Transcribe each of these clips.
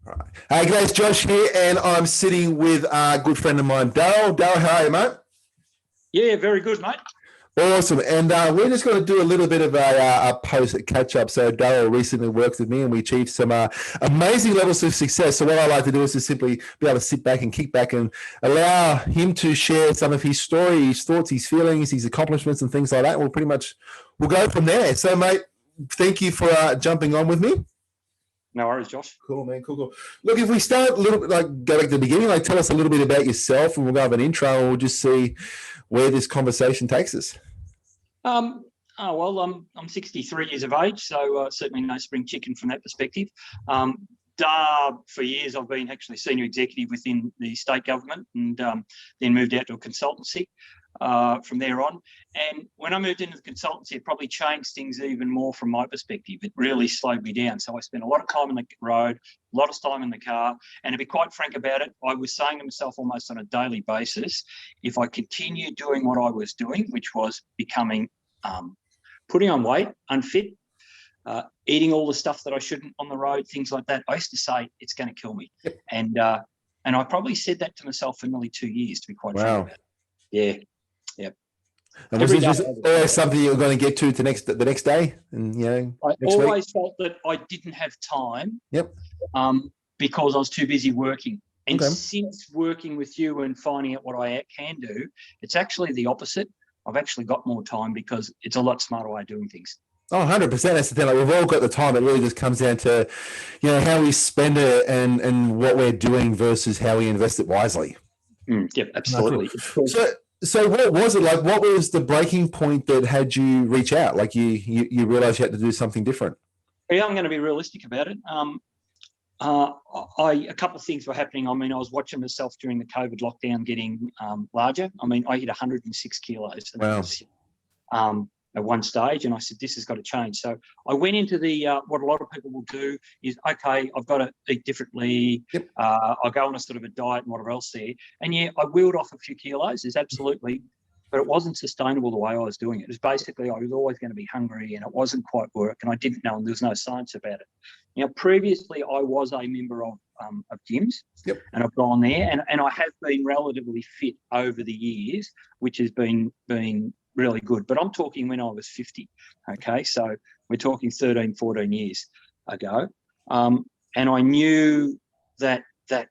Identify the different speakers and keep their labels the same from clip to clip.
Speaker 1: Right. Hey guys, Josh here, and I'm sitting with a good friend of mine, Darrell. Darrell, how are you, mate?
Speaker 2: Yeah, very good, mate.
Speaker 1: Awesome. And we're just going to do a little bit of a post catch up. So Darrell recently worked with me, and we achieved some amazing levels of success. So what I like to do is to simply be able to sit back and kick back and allow him to share some of his story, his thoughts, his feelings, his accomplishments, and things like that. We'll go from there. So, mate, thank you for jumping on with me.
Speaker 2: No worries, Josh.
Speaker 1: Cool, man. Cool. Look, if we start a little bit, go back to the beginning, tell us a little bit about yourself, and we'll go have an intro, and we'll just see where this conversation takes us.
Speaker 2: I'm 63 years of age, so certainly no spring chicken from that perspective. For years, I've been actually senior executive within the state government, and then moved out to a consultancy from there on. And when I moved into the consultancy, it probably changed things even more from my perspective. It really slowed me down. So I spent a lot of time on the road, a lot of time in the car. And to be quite frank about it, I was saying to myself almost on a daily basis, if I continue doing what I was doing, which was becoming, putting on weight, unfit, eating all the stuff that I shouldn't on the road, things like that, I used to say, it's going to kill me.
Speaker 1: Yep.
Speaker 2: And I probably said that to myself for nearly 2 years, to be quite frank about it. Yeah. Yep.
Speaker 1: And was it just always something you were going to get to the next day? And
Speaker 2: I always felt that I didn't have time.
Speaker 1: Yep.
Speaker 2: Because I was too busy working. And
Speaker 1: Okay.
Speaker 2: Since working with you and finding out what I can do, it's actually the opposite. I've actually got more time because it's a lot smarter way of doing things.
Speaker 1: Oh, 100%. That's the thing. We've all got the time. It really just comes down to, how we spend it and what we're doing versus how we invest it wisely.
Speaker 2: Yep, absolutely.
Speaker 1: So what was it like? What was the breaking point that had you reach out? Like you realized you had to do something different?
Speaker 2: Yeah, I'm going to be realistic about it. A couple of things were happening. I mean, I was watching myself during the COVID lockdown getting larger. I mean, I hit 106 kilos.
Speaker 1: Wow.
Speaker 2: At one stage, and I said, this has got to change. So I went into the what a lot of people will do is, okay, I've got to eat differently.
Speaker 1: Yep.
Speaker 2: I'll go on a sort of a diet and whatever else there. And yeah, I wheeled off a few kilos, is absolutely, but it wasn't sustainable the way I was doing it. It was basically I was always going to be hungry, and it wasn't quite work, and I didn't know, and there was no science about it. Now, previously I was a member of gyms.
Speaker 1: Yep.
Speaker 2: And I've gone there, and I have been relatively fit over the years, which has been really good. But I'm talking when I was 50, okay? So we're talking 13, 14 years ago. And I knew that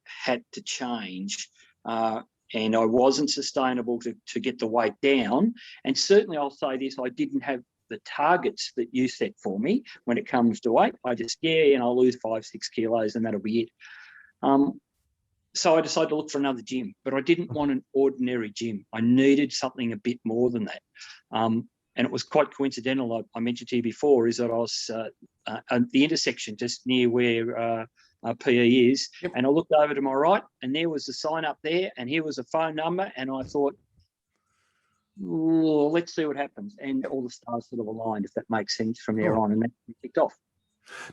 Speaker 2: had to change, and I wasn't sustainable to get the weight down. And certainly I'll say this, I didn't have the targets that you set for me when it comes to weight. I just, I'll lose 5-6 kilos and that'll be it. So I decided to look for another gym, but I didn't want an ordinary gym. I needed something a bit more than that. And it was quite coincidental. I mentioned to you before is that I was at the intersection just near where PE is. Yep. And I looked over to my right, and there was a sign up there, and here was a phone number. And I thought, let's see what happens. And all the stars sort of aligned, if that makes sense, from there on, and that kicked off.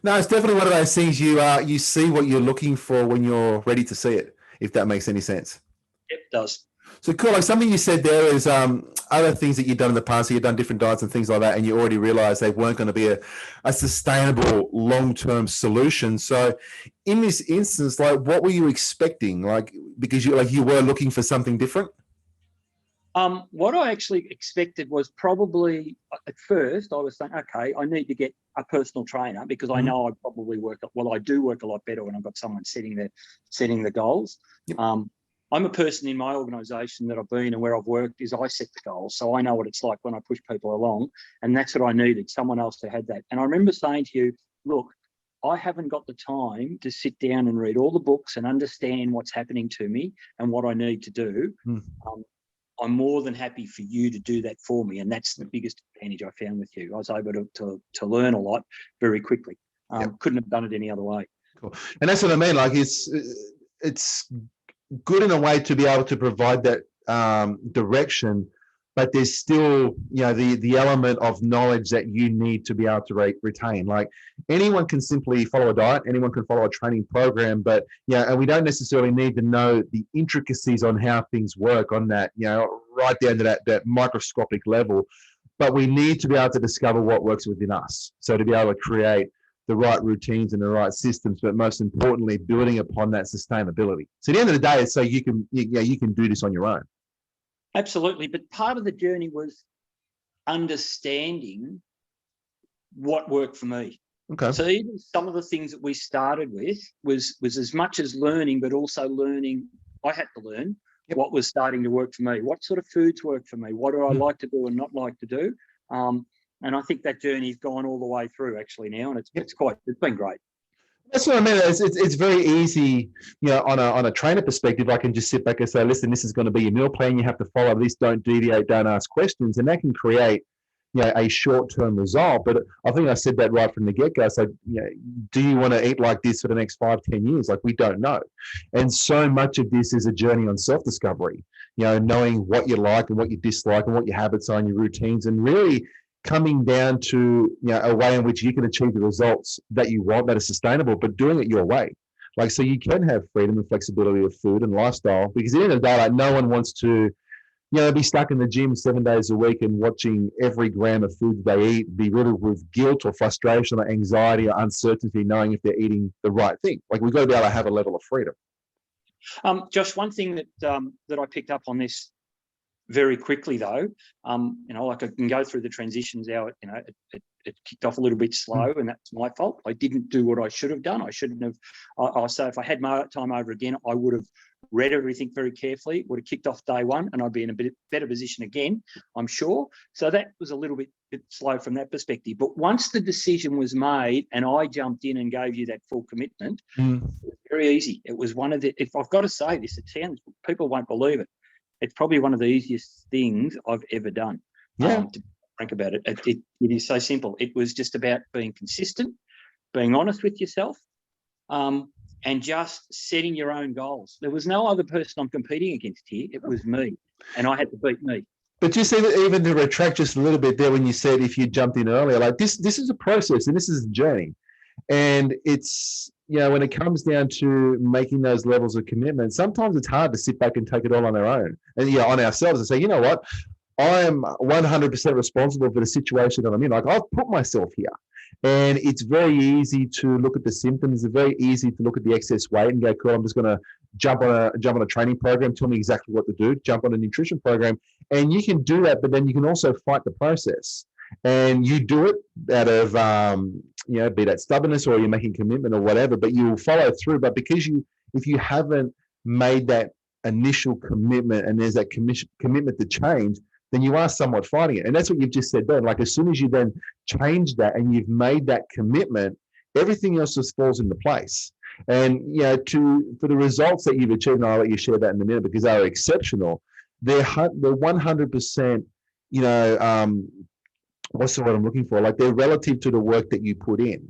Speaker 1: No, it's definitely one of those things you see what you're looking for when you're ready to see it, if that makes any sense.
Speaker 2: It does.
Speaker 1: So cool. Like something you said there is other things that you've done in the past. So you've done different diets and things like that, and you already realized they weren't going to be a sustainable long-term solution. So in this instance, what were you expecting? Because you were looking for something different?
Speaker 2: What I actually expected was probably, at first, I was saying, okay, I need to get a personal trainer because I know I probably I do work a lot better when I've got someone setting the goals. Yep. I'm a person in my organisation that I've been and where I've worked is I set the goals. So I know what it's like when I push people along, and that's what I needed, someone else who had that. And I remember saying to you, look, I haven't got the time to sit down and read all the books and understand what's happening to me and what I need to do. I'm more than happy for you to do that for me. And that's the biggest advantage I found with you. I was able to learn a lot very quickly. Couldn't have done it any other way.
Speaker 1: Cool. And that's what I mean. It's good in a way to be able to provide that direction, but there's still, the element of knowledge that you need to be able to retain. Like anyone can simply follow a diet, anyone can follow a training program, but and we don't necessarily need to know the intricacies on how things work on that, right down to that microscopic level. But we need to be able to discover what works within us. So to be able to create the right routines and the right systems, but most importantly, building upon that sustainability. So at the end of the day, it's so you can do this on your own.
Speaker 2: Absolutely. But part of the journey was understanding what worked for me.
Speaker 1: Okay.
Speaker 2: So even some of the things that we started with was as much as learning, but also learning. I had to learn what was starting to work for me. What sort of foods work for me? What do I like to do and not like to do? And I think that journey's gone all the way through actually now, and it's been great.
Speaker 1: That's what I mean. It's very easy, on a trainer perspective. I can just sit back and say, listen, this is going to be your meal plan. You have to follow this. Don't deviate. Don't ask questions, and that can create, a short-term result. But I think I said that right from the get-go. So, do you want to eat like this for the next 5-10 years? Like, we don't know. And so much of this is a journey on self-discovery, knowing what you like and what you dislike and what your habits are and your routines, and really coming down to, a way in which you can achieve the results that you want, that are sustainable, but doing it your way. Like, so you can have freedom and flexibility of food and lifestyle, because at the end of the day, like, no one wants to, be stuck in the gym 7 days a week and watching every gram of food they eat be riddled with guilt or frustration or anxiety or uncertainty, knowing if they're eating the right thing. Like, we've got to be able to have a level of freedom.
Speaker 2: Josh, one thing that I picked up on this very quickly, though, like I can go through the transitions. It kicked off a little bit slow, and that's my fault. I didn't do what I should have done. I shouldn't have. I say if I had my time over again, I would have read everything very carefully, would have kicked off day one, and I'd be in a bit better position again, I'm sure. So that was a little bit slow from that perspective. But once the decision was made and I jumped in and gave you that full commitment, it was very easy. It was one of the, if I've got to say this, it sounds, people won't believe it. It's probably one of the easiest things I've ever done. To be frank about it. It is so simple. It was just about being consistent, being honest with yourself, and just setting your own goals. There was no other person I'm competing against here. It was me, and I had to beat me.
Speaker 1: But you see that, even to retract just a little bit there, when you said if you jumped in earlier, like this is a process and this is a journey. And it's, when it comes down to making those levels of commitment, sometimes it's hard to sit back and take it all on our own and on ourselves and say, you know what, I am 100% responsible for the situation that I'm in. Like, I've put myself here. And it's very easy to look at the symptoms. It's very easy to look at the excess weight and go, cool, I'm just going to jump on a training program, tell me exactly what to do, jump on a nutrition program. And you can do that, but then you can also fight the process. And you do it out of, be that stubbornness, or you're making commitment or whatever, but you will follow through. But because if you haven't made that initial commitment and there's that commitment to change, then you are somewhat fighting it. And that's what you've just said then. Like, as soon as you then change that and you've made that commitment, everything else just falls into place. And, for the results that you've achieved, and I'll let you share that in a minute because they are exceptional, they're 100%, what's the word I'm looking for? Like, they're relative to the work that you put in,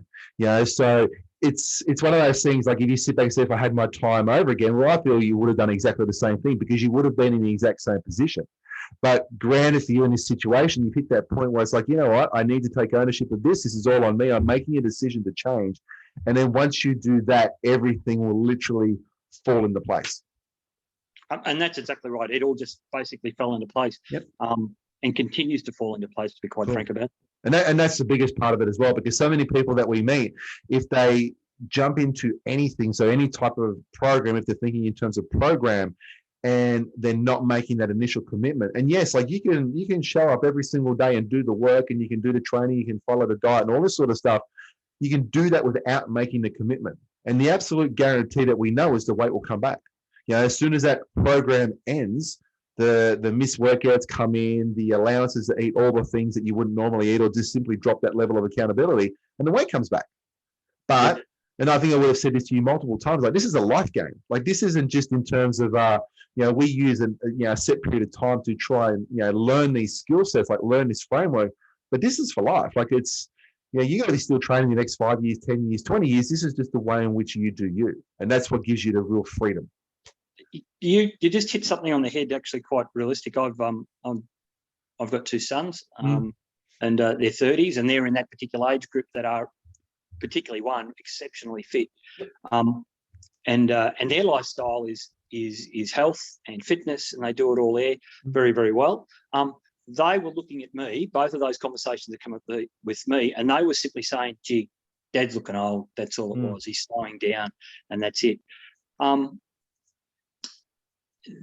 Speaker 1: so it's one of those things. Like, if you sit back and say, if I had my time over again, well, I feel you would have done exactly the same thing because you would have been in the exact same position. But granted, for you in this situation, you hit that point where it's like, you know what, I need to take ownership of this. This is all on me. I'm making a decision to change. And then once you do that, everything will literally fall into place.
Speaker 2: And that's exactly right. It all just basically fell into place.
Speaker 1: Yep.
Speaker 2: And continues to fall into place, to be quite frank about it.
Speaker 1: And that's the biggest part of it as well, because so many people that we meet, if they jump into anything, so any type of program, if they're thinking in terms of program, and they're not making that initial commitment. And yes, like you can show up every single day and do the work, and you can do the training, you can follow the diet and all this sort of stuff. You can do that without making the commitment. And the absolute guarantee that we know is the weight will come back. As soon as that program ends, the missed workouts come in, the allowances to eat all the things that you wouldn't normally eat, or just simply drop that level of accountability, and the weight comes back. But, and I think I would have said this to you multiple times, like, this is a life game. Like, this isn't just in terms of, we use a set period of time to try and, learn these skill sets, like learn this framework, but this is for life. Like, it's, you got to be still training the next 5 years, 10 years, 20 years. This is just the way in which you do you. And that's what gives you the real freedom.
Speaker 2: You just hit something on the head, actually quite realistic. I've got two sons, and they're 30s, and they're in that particular age group that are, particularly one, exceptionally fit, and their lifestyle is health and fitness, and they do it all there very, very well. They were looking at me. Both of those conversations that come up with me, and they were simply saying, "Gee, Dad's looking old. That's all it was. He's slowing down, and that's it.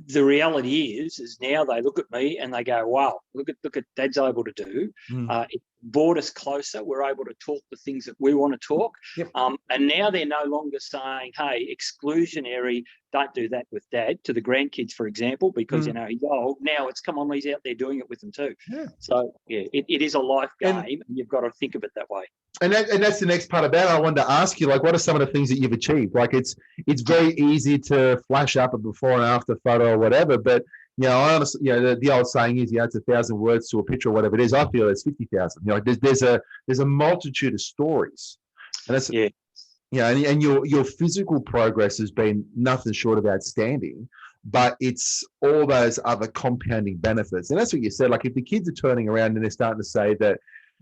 Speaker 2: The reality is now they look at me and they go, wow, look at Dad's able to do. It brought us closer. We're able to talk the things that we want to talk.
Speaker 1: Yep.
Speaker 2: And now they're no longer saying, hey, exclusionary, don't do that with Dad, to the grandkids, for example, because, you know, he's old. Now it's, come on, he's out there doing it with them too.
Speaker 1: Yeah.
Speaker 2: So, yeah, it is a life game, and you've got to think of it that way.
Speaker 1: And that's the next part about it. I wanted to ask you, like, what are some of the things that you've achieved? Like, it's very easy to flash up a before and after photo or whatever, but you know, I honestly, you know, the old saying is, you know, it's 1,000 words to a picture or whatever it is. I feel it's 50,000. You know, there's a multitude of stories, and that's
Speaker 2: yeah.
Speaker 1: You know, and your physical progress has been nothing short of outstanding, but it's all those other compounding benefits. And that's what you said. Like, if the kids are turning around and they're starting to say that,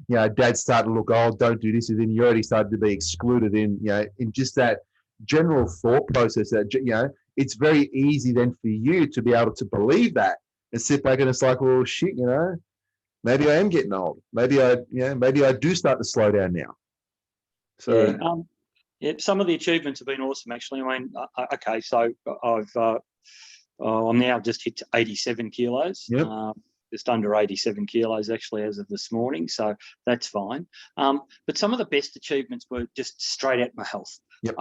Speaker 1: you know, Dad's starting to look old, don't do this, and then you already started to be excluded in, you know, in just that general thought process that, you know, it's very easy then for you to be able to believe that and sit back and it's like, well, shit, you know, maybe I am getting old. Maybe I do start to slow down now. So
Speaker 2: yeah, some of the achievements have been awesome, actually. I mean, okay, so I'm now just hit 87 kilos.
Speaker 1: Yep.
Speaker 2: Just under 87 kilos actually as of this morning, so that's fine. But some of the best achievements were just straight at my health.
Speaker 1: Yep.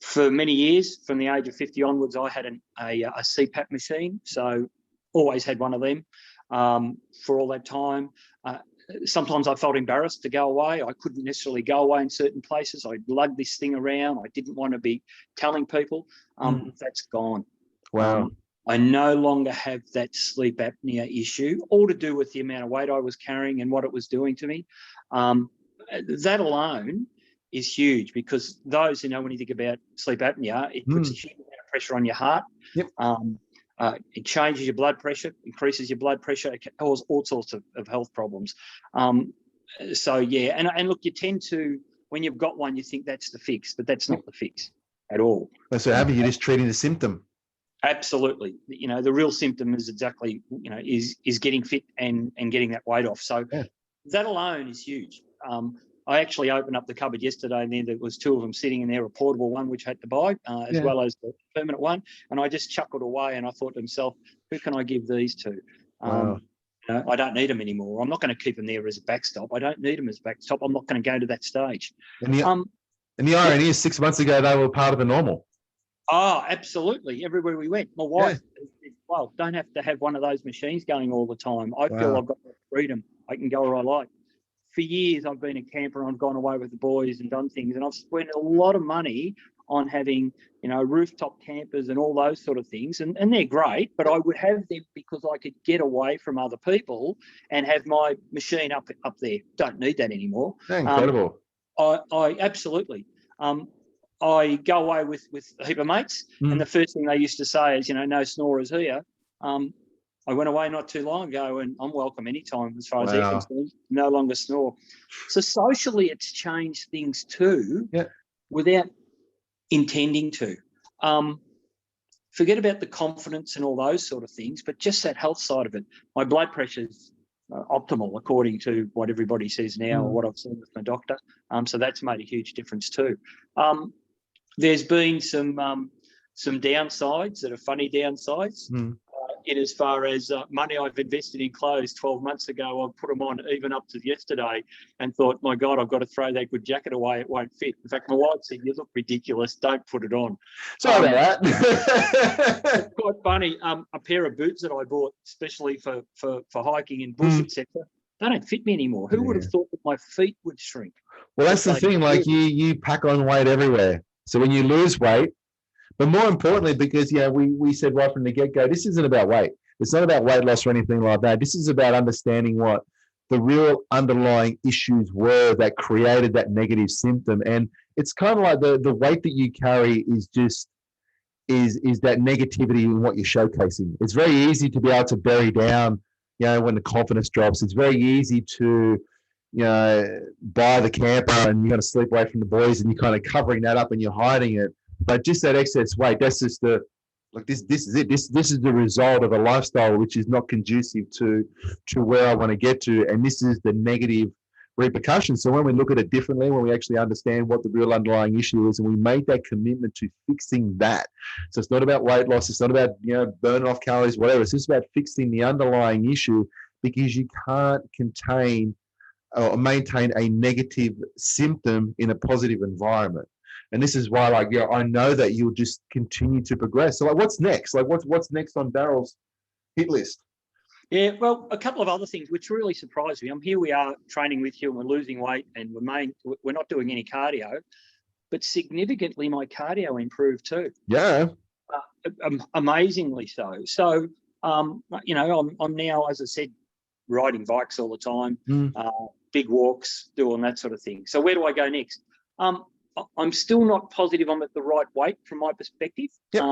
Speaker 2: For many years, from the age of 50 onwards, I had a CPAP machine, so always had one of them for all that time. Sometimes I felt embarrassed to go away. I couldn't necessarily go away in certain places. I lugged this thing around. I didn't want to be telling people. That's gone.
Speaker 1: Wow.
Speaker 2: I no longer have that sleep apnea issue, all to do with the amount of weight I was carrying and what it was doing to me. That alone is huge, because those, you know, when you think about sleep apnea, it puts a huge amount of pressure on your heart.
Speaker 1: Yep.
Speaker 2: It changes your blood pressure, increases your blood pressure. It can cause all sorts of health problems. So, yeah, and look, you tend to, when you've got one, you think that's the fix, but that's not the fix at all.
Speaker 1: That's what happens. You're just treating the symptom.
Speaker 2: Absolutely. You know, the real symptom is exactly, you know, is getting fit and getting that weight off. So that alone is huge. I actually opened up the cupboard yesterday, and there was two of them sitting in there, a portable one, which I had to buy, as well as the permanent one. And I just chuckled away, and I thought to myself, who can I give these to?
Speaker 1: Wow.
Speaker 2: You know, I don't need them anymore. I'm not going to keep them there as a backstop. I don't need them as a backstop. I'm not going to go to that stage.
Speaker 1: And the irony is, 6 months ago, they were part of the normal.
Speaker 2: Oh, absolutely. Everywhere we went. My wife, well, don't have to have one of those machines going all the time. I feel I've got that freedom. I can go where I like. For years, I've been a camper, and I've gone away with the boys and done things, and I've spent a lot of money on having, you know, rooftop campers and all those sort of things, and they're great, but I would have them because I could get away from other people and have my machine up there. Don't need that anymore.
Speaker 1: Incredible.
Speaker 2: I absolutely. I go away with a heap of mates, and the first thing they used to say is, you know, no snorers here. I went away not too long ago, and I'm welcome anytime as far as they're concerned. No longer snore. So socially, it's changed things too, without intending to. Forget about the confidence and all those sort of things, but just that health side of it. My blood pressure's optimal according to what everybody says now, or what I've seen with my doctor. So that's made a huge difference too. There's been some downsides that are funny downsides. In as far as money I've invested in clothes 12 months ago, I've put them on even up to yesterday, and thought, my God, I've got to throw that good jacket away. It won't fit. In fact, my wife said, you look ridiculous. Don't put it on.
Speaker 1: Sorry about that.
Speaker 2: It's quite funny. A pair of boots that I bought especially for hiking and bush, etc., they don't fit me anymore. Who would have thought that my feet would shrink?
Speaker 1: Well, that's the thing. Like, you pack on weight everywhere. So when you lose weight, but more importantly, because we said right from the get-go, this isn't about weight. It's not about weight loss or anything like that. This is about understanding what the real underlying issues were that created that negative symptom. And it's kind of like the weight that you carry is just is that negativity in what you're showcasing. It's very easy to be able to bury down, you know, when the confidence drops. It's very easy to, you know, buy the camper and you're going to sleep away from the boys and you're kind of covering that up and you're hiding it. But just that excess weight, that's just this is it. This is the result of a lifestyle which is not conducive to where I want to get to. And this is the negative repercussions. So when we look at it differently, when we actually understand what the real underlying issue is, and we make that commitment to fixing that. So it's not about weight loss. It's not about, burning off calories, whatever. It's just about fixing the underlying issue, because you can't contain or maintain a negative symptom in a positive environment. And this is why, I know that you'll just continue to progress. So what's next? What's next on Darrell's hit list?
Speaker 2: Yeah, well, a couple of other things which really surprised me. Here we are training with you, and we're losing weight, and we're not doing any cardio, but significantly my cardio improved too.
Speaker 1: Yeah.
Speaker 2: Amazingly so. So, I'm now, as I said, riding bikes all the time, big walks, doing that sort of thing. So where do I go next? I'm still not positive I'm at the right weight from my perspective.
Speaker 1: Yep.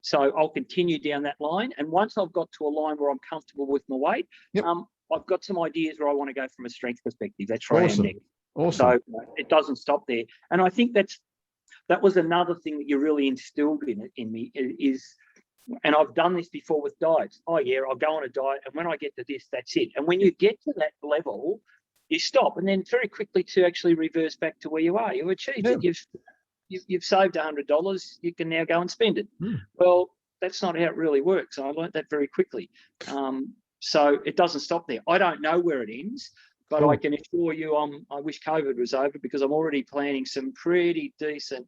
Speaker 2: So I'll continue down that line. And once I've got to a line where I'm comfortable with my weight,
Speaker 1: yep.
Speaker 2: I've got some ideas where I want to go from a strength perspective. That's where
Speaker 1: awesome.
Speaker 2: I am next.
Speaker 1: Awesome.
Speaker 2: So it doesn't stop there. And I think that was another thing that you really instilled in me is, and I've done this before with diets. Oh yeah, I'll go on a diet, and when I get to this, that's it. And when you get to that level, you stop, and then very quickly to actually reverse back to where you are. You've achieved it. You've saved $100. You can now go and spend it. Well, that's not how it really works. I learned that very quickly. So it doesn't stop there. I don't know where it ends, but I can assure you, I wish COVID was over, because I'm already planning some pretty decent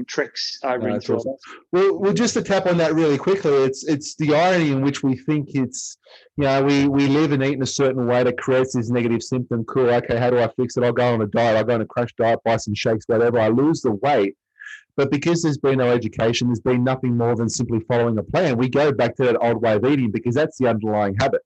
Speaker 2: treks over in Thrill.
Speaker 1: Awesome. Well, just to tap on that really quickly, it's the irony in which we think it's, we live and eat in a certain way that creates this negative symptom. Cool, okay, how do I fix it? I'll go on a diet, I'll go on a crash diet, buy some shakes, whatever, I lose the weight. But because there's been no education, there's been nothing more than simply following a plan. We go back to that old way of eating because that's the underlying habit.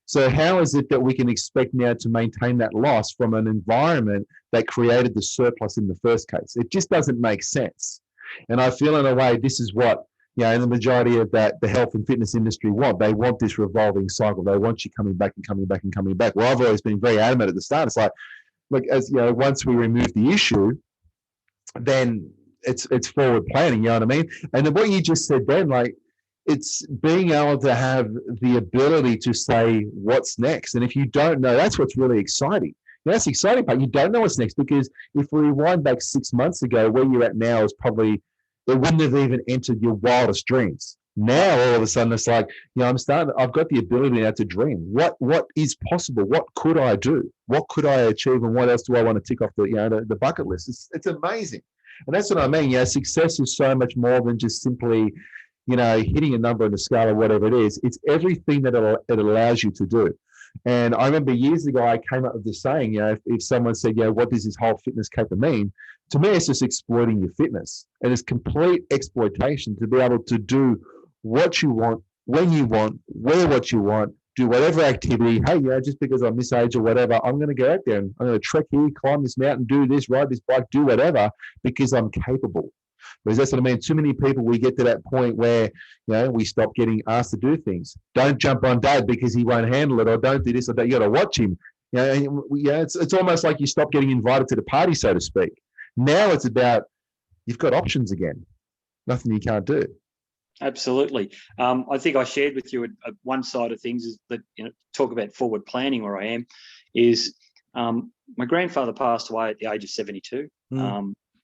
Speaker 1: So how is it that we can expect now to maintain that loss from an environment that created the surplus in the first case? It just doesn't make sense. And I feel in a way, this is what, in the majority of the health and fitness industry want. They want this revolving cycle. They want you coming back and coming back and coming back. Well, I've always been very adamant at the start. It's like, look, as once we remove the issue, then it's forward planning, you know what I mean? And then what you just said then, it's being able to have the ability to say what's next. And if you don't know, that's what's really exciting. That's the exciting part. You don't know what's next, because if we rewind back 6 months ago, where you're at now is probably, it wouldn't have even entered your wildest dreams. Now, all of a sudden, it's like, I've got the ability now to dream. What is possible? What could I do? What could I achieve? And what else do I want to tick off the bucket list? It's amazing. And that's what I mean. Success is so much more than just simply, hitting a number on the scale or whatever it is. It's everything that it allows you to do. And I remember years ago, I came up with this saying, if someone said, what does this whole fitness caper mean? To me, it's just exploiting your fitness. And it's complete exploitation to be able to do what you want, when you want, wear what you want, do whatever activity. Hey, just because I'm this age or whatever, I'm going to go out there and I'm going to trek here, climb this mountain, do this, ride this bike, do whatever, because I'm capable. Because that's what I mean. Too many people, we get to that point where, we stop getting asked to do things. Don't jump on dad because he won't handle it, or don't do this or that. You got to watch him. It's almost like you stop getting invited to the party, so to speak. Now it's about, you've got options again. Nothing you can't do.
Speaker 2: Absolutely. I think I shared with you one side of things is that, talk about forward planning where I am, is my grandfather passed away at the age of 72.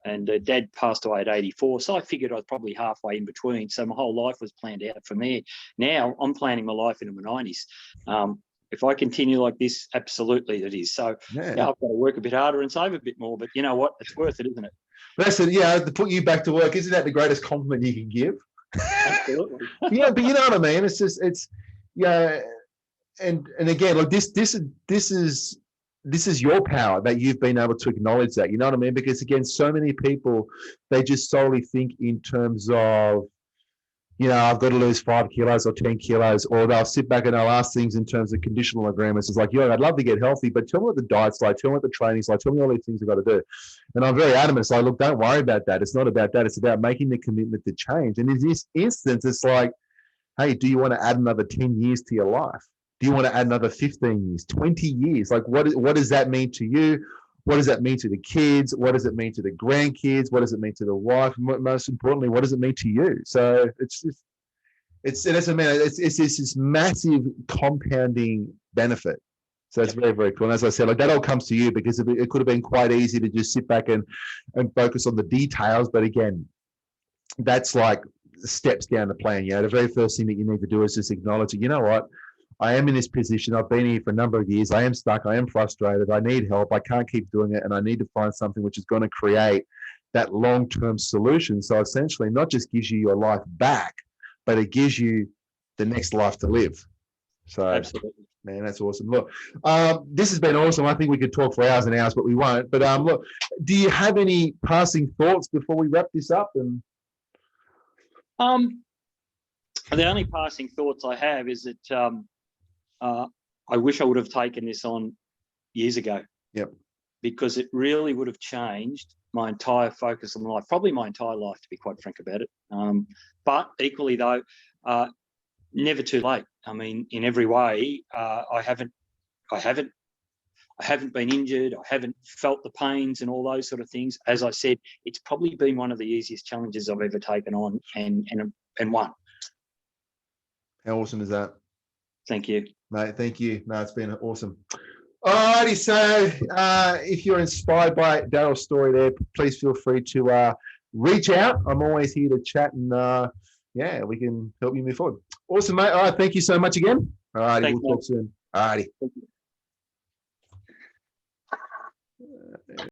Speaker 2: And Dad passed away at 84. So I figured I was probably halfway in between. So my whole life was planned out from there. Now I'm planning my life into my 90s. If I continue like this, absolutely it is. So I've got to work a bit harder and save a bit more. But you know what? It's worth it, isn't it?
Speaker 1: Listen, to put you back to work, isn't that the greatest compliment you can give?
Speaker 2: Absolutely.
Speaker 1: But you know what I mean? It's just, and again, like this is your power that you've been able to acknowledge that, you know what I mean? Because again, so many people, they just solely think in terms of, I've got to lose 5 kilos or 10 kilos, or they'll sit back and they'll ask things in terms of conditional agreements. It's like, I'd love to get healthy, but tell me what the diet's like, tell me what the training's like, tell me all these things I've got to do. And I'm very adamant. It's like, look, don't worry about that. It's not about that. It's about making the commitment to change. And in this instance, it's like, hey, do you want to add another 10 years to your life? Do you want to add another 15 years, 20 years? Like, what does that mean to you? What does that mean to the kids? What does it mean to the grandkids? What does it mean to the wife? Most importantly, what does it mean to you? So it's this massive compounding benefit. So it's very, very cool. And as I said, like that all comes to you because it could have been quite easy to just sit back and focus on the details. But again, that's like steps down the plan. The very first thing that you need to do is just acknowledge it. You know what? I am in this position. I've been here for a number of years. I am stuck. I am frustrated. I need help. I can't keep doing it. And I need to find something which is going to create that long-term solution. So essentially not just gives you your life back, but it gives you the next life to live. So
Speaker 2: Absolutely.
Speaker 1: Man, that's awesome. Look, this has been awesome. I think we could talk for hours and hours, but we won't. But look, do you have any passing thoughts before we wrap this up? And
Speaker 2: the only passing thoughts I have is that I wish I would have taken this on years ago.
Speaker 1: Yep.
Speaker 2: Because it really would have changed my entire focus on life, probably my entire life, to be quite frank about it. But equally, though, never too late. I mean, in every way, I haven't been injured. I haven't felt the pains and all those sort of things. As I said, it's probably been one of the easiest challenges I've ever taken on and won.
Speaker 1: How awesome is that?
Speaker 2: Thank you,
Speaker 1: mate. Thank you. No, it's been awesome. Alrighty, so if you're inspired by Darrell's story there, please feel free to reach out. I'm always here to chat and we can help you move forward. Awesome, mate. All right, thank you so much again. All righty, we'll talk soon. All righty.